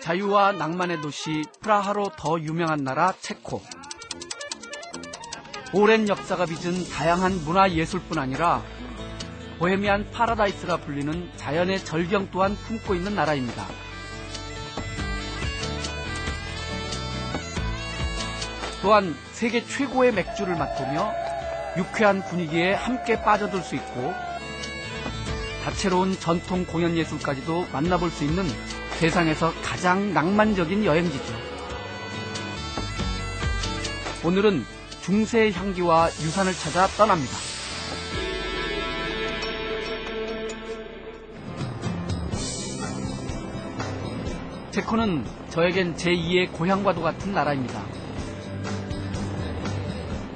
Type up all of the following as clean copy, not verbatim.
자유와 낭만의 도시 프라하로 더 유명한 나라 체코. 오랜 역사가 빚은 다양한 문화예술뿐 아니라 보헤미안 파라다이스가 불리는 자연의 절경 또한 품고 있는 나라입니다. 또한 세계 최고의 맥주를 맛보며 유쾌한 분위기에 함께 빠져들 수 있고 다채로운 전통 공연 예술까지도 만나볼 수 있는 세상에서 가장 낭만적인 여행지죠. 오늘은 중세의 향기와 유산을 찾아 떠납니다. 체코는 저에겐 제2의 고향과도 같은 나라입니다.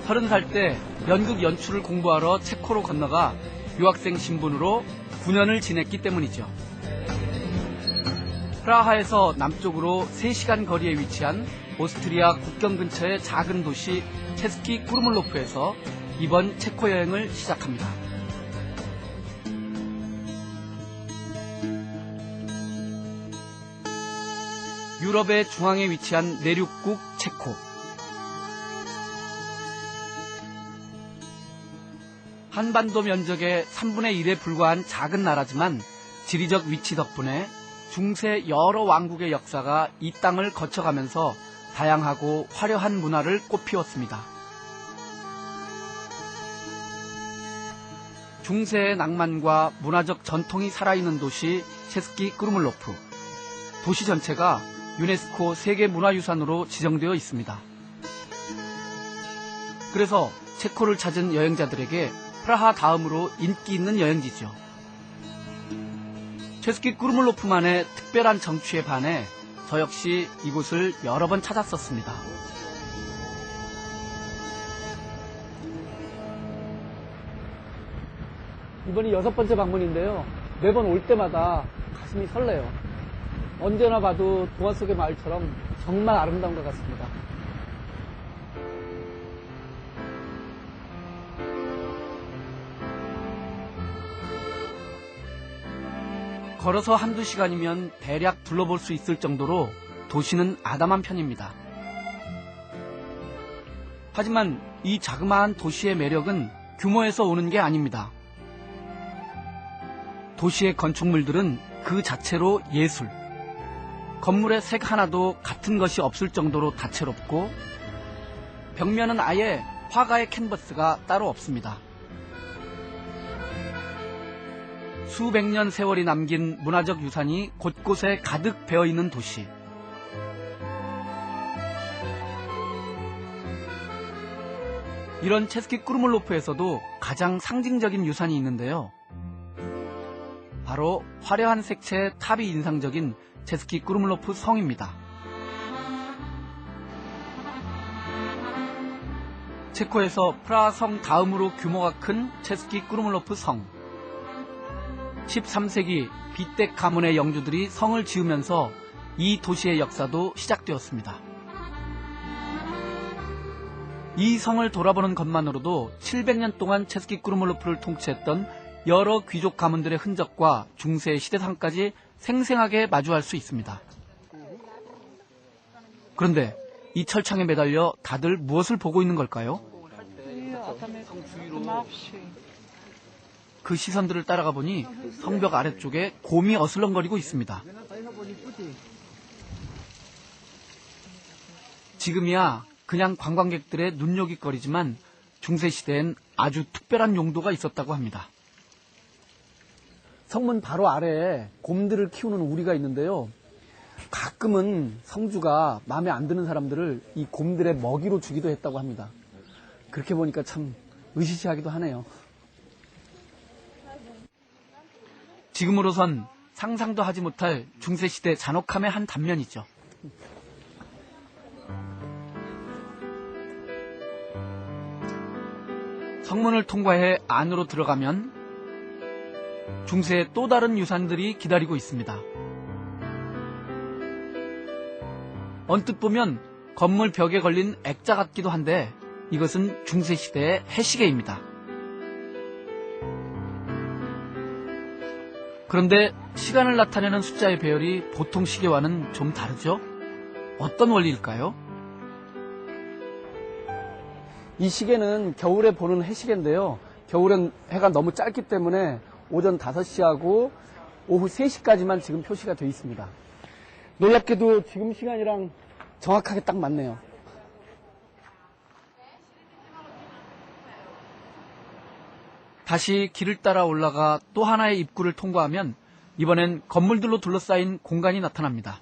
30살 때 연극 연출을 공부하러 체코로 건너가 유학생 신분으로 9년을 지냈기 때문이죠. 프라하에서 남쪽으로 3시간 거리에 위치한 오스트리아 국경 근처의 작은 도시 체스키 꾸르물로프에서 이번 체코 여행을 시작합니다. 유럽의 중앙에 위치한 내륙국 체코. 한반도 면적의 3분의 1에 불과한 작은 나라지만 지리적 위치 덕분에 중세 여러 왕국의 역사가 이 땅을 거쳐가면서 다양하고 화려한 문화를 꽃피웠습니다. 중세의 낭만과 문화적 전통이 살아있는 도시 체스키 꾸르물로프. 도시 전체가 유네스코 세계문화유산으로 지정되어 있습니다. 그래서 체코를 찾은 여행자들에게 프라하 다음으로 인기 있는 여행지죠. 체스키 꾸르물로프만의 특별한 정취에 반해 저 역시 이곳을 여러 번 찾았었습니다. 이번이 6번째 방문인데요. 매번 올 때마다 가슴이 설레요. 언제나 봐도 동화 속의 마을처럼 정말 아름다운 것 같습니다. 걸어서 한두 시간이면 대략 둘러볼 수 있을 정도로 도시는 아담한 편입니다. 하지만 이 자그마한 도시의 매력은 규모에서 오는 게 아닙니다. 도시의 건축물들은 그 자체로 예술. 건물의 색 하나도 같은 것이 없을 정도로 다채롭고 벽면은 아예 화가의 캔버스가 따로 없습니다. 수백 년 세월이 남긴 문화적 유산이 곳곳에 가득 배어있는 도시. 이런 체스키 꾸르물로프에서도 가장 상징적인 유산이 있는데요. 바로 화려한 색채의 탑이 인상적인 체스키 꾸르물로프 성입니다. 체코에서 프라하 성 다음으로 규모가 큰 체스키 꾸르물로프 성. 13세기 비텍 가문의 영주들이 성을 지으면서 이 도시의 역사도 시작되었습니다. 이 성을 돌아보는 것만으로도 700년 동안 체스키 꾸르물로프를 통치했던 여러 귀족 가문들의 흔적과 중세의 시대상까지 생생하게 마주할 수 있습니다. 그런데 이 철창에 매달려 다들 무엇을 보고 있는 걸까요? 성 주위로 그 시선들을 따라가 보니 성벽 아래쪽에 곰이 어슬렁거리고 있습니다. 지금이야 그냥 관광객들의 눈요깃거리지만 중세시대엔 아주 특별한 용도가 있었다고 합니다. 성문 바로 아래에 곰들을 키우는 우리가 있는데요. 가끔은 성주가 마음에 안 드는 사람들을 이 곰들의 먹이로 주기도 했다고 합니다. 그렇게 보니까 참 으시시하기도 하네요. 지금으로선 상상도 하지 못할 중세시대 잔혹함의 한 단면이죠. 성문을 통과해 안으로 들어가면 중세의 또 다른 유산들이 기다리고 있습니다. 언뜻 보면 건물 벽에 걸린 액자 같기도 한데 이것은 중세시대의 해시계입니다. 그런데 시간을 나타내는 숫자의 배열이 보통 시계와는 좀 다르죠? 어떤 원리일까요? 이 시계는 겨울에 보는 해시계인데요. 겨울엔 해가 너무 짧기 때문에 오전 5시하고 오후 3시까지만 지금 표시가 되어 있습니다. 놀랍게도 지금 시간이랑 정확하게 딱 맞네요. 다시 길을 따라 올라가 또 하나의 입구를 통과하면 이번엔 건물들로 둘러싸인 공간이 나타납니다.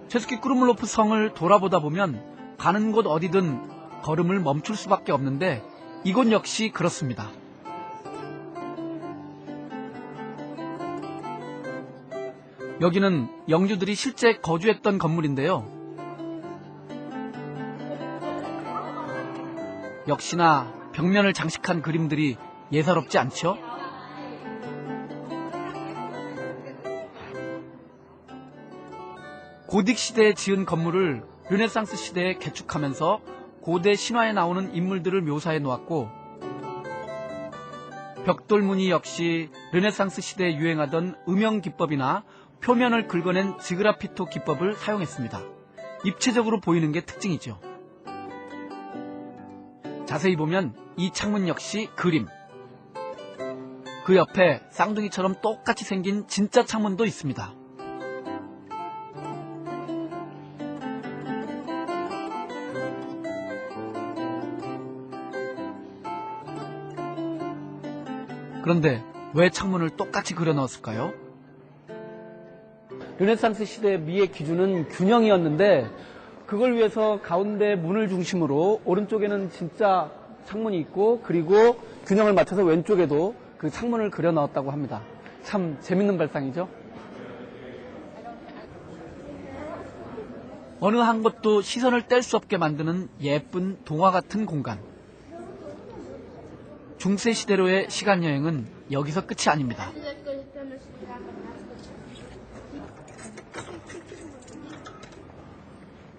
체스키 꾸르물로프 성을 돌아보다 보면 가는 곳 어디든 걸음을 멈출 수밖에 없는데 이곳 역시 그렇습니다. 여기는 영주들이 실제 거주했던 건물인데요. 역시나 벽면을 장식한 그림들이 예사롭지 않죠? 고딕 시대에 지은 건물을 르네상스 시대에 개축하면서 고대 신화에 나오는 인물들을 묘사해 놓았고, 벽돌 무늬 역시 르네상스 시대에 유행하던 음영 기법이나 표면을 긁어낸 지그라피토 기법을 사용했습니다. 입체적으로 보이는 게 특징이죠. 자세히 보면 이 창문 역시 그림. 그 옆에 쌍둥이처럼 똑같이 생긴 진짜 창문도 있습니다. 그런데 왜 창문을 똑같이 그려 넣었을까요? 르네상스 시대의 미의 기준은 균형이었는데 그걸 위해서 가운데 문을 중심으로 오른쪽에는 진짜 창문이 있고 그리고 균형을 맞춰서 왼쪽에도 그 창문을 그려 넣었다고 합니다. 참 재밌는 발상이죠? 어느 한 곳도 시선을 뗄 수 없게 만드는 예쁜 동화 같은 공간. 중세 시대로의 시간 여행은 여기서 끝이 아닙니다.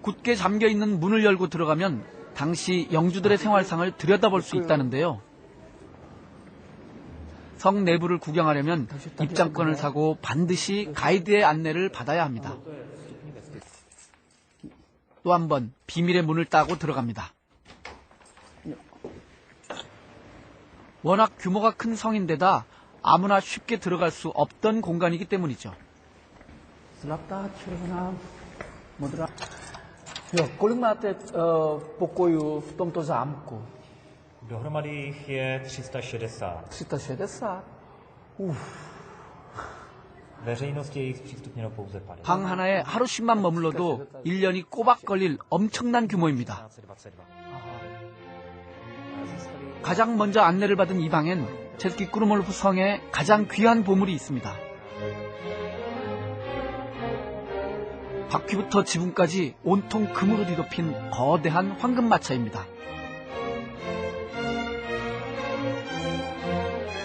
굳게 잠겨있는 문을 열고 들어가면 당시 영주들의 생활상을 들여다볼 수 있다는데요. 성 내부를 구경하려면 입장권을 사고 반드시 가이드의 안내를 받아야 합니다. 또 한 번 비밀의 문을 따고 들어갑니다. 워낙 규모가 큰 성인데다 아무나 쉽게 들어갈 수 없던 공간이기 때문이죠. 뭐더라? Kolik máte pokojů v tomto zámku? Dohromady jich je 360. 360? Veřejnosti je jich zpřístupněno pouze 50. 방 하나에 하루씩만 머물러도 1년이 꼬박 걸릴 엄청난 규모입니다. 가장 먼저 안내를 받은 이 방엔 체스키 꾸르몰로프 성의 가장 귀한 보물이 있습니다. 바퀴부터 지붕까지 온통 금으로 뒤덮인 거대한 황금마차입니다.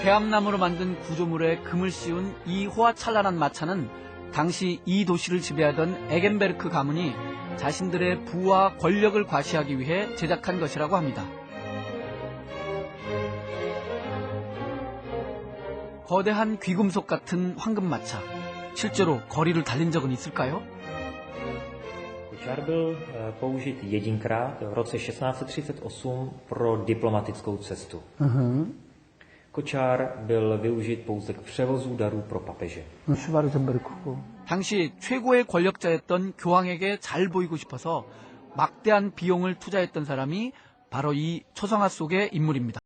대암나무로 만든 구조물에 금을 씌운 이 호화찬란한 마차는 당시 이 도시를 지배하던 에겐베르크 가문이 자신들의 부와 권력을 과시하기 위해 제작한 것이라고 합니다. 거대한 귀금속 같은 황금마차, 실제로 거리를 달린 적은 있을까요? Kočár byl použit jedinkrát v roce 1638 pro diplomatickou cestu. Kočár byl využit pouze k převozu darů pro papeže. 당시 최고의 권력자였던 교황에게 잘 보이고 싶어서 막대한 비용을 투자했던 사람이 바로 이 초성화 속의 인물입니다.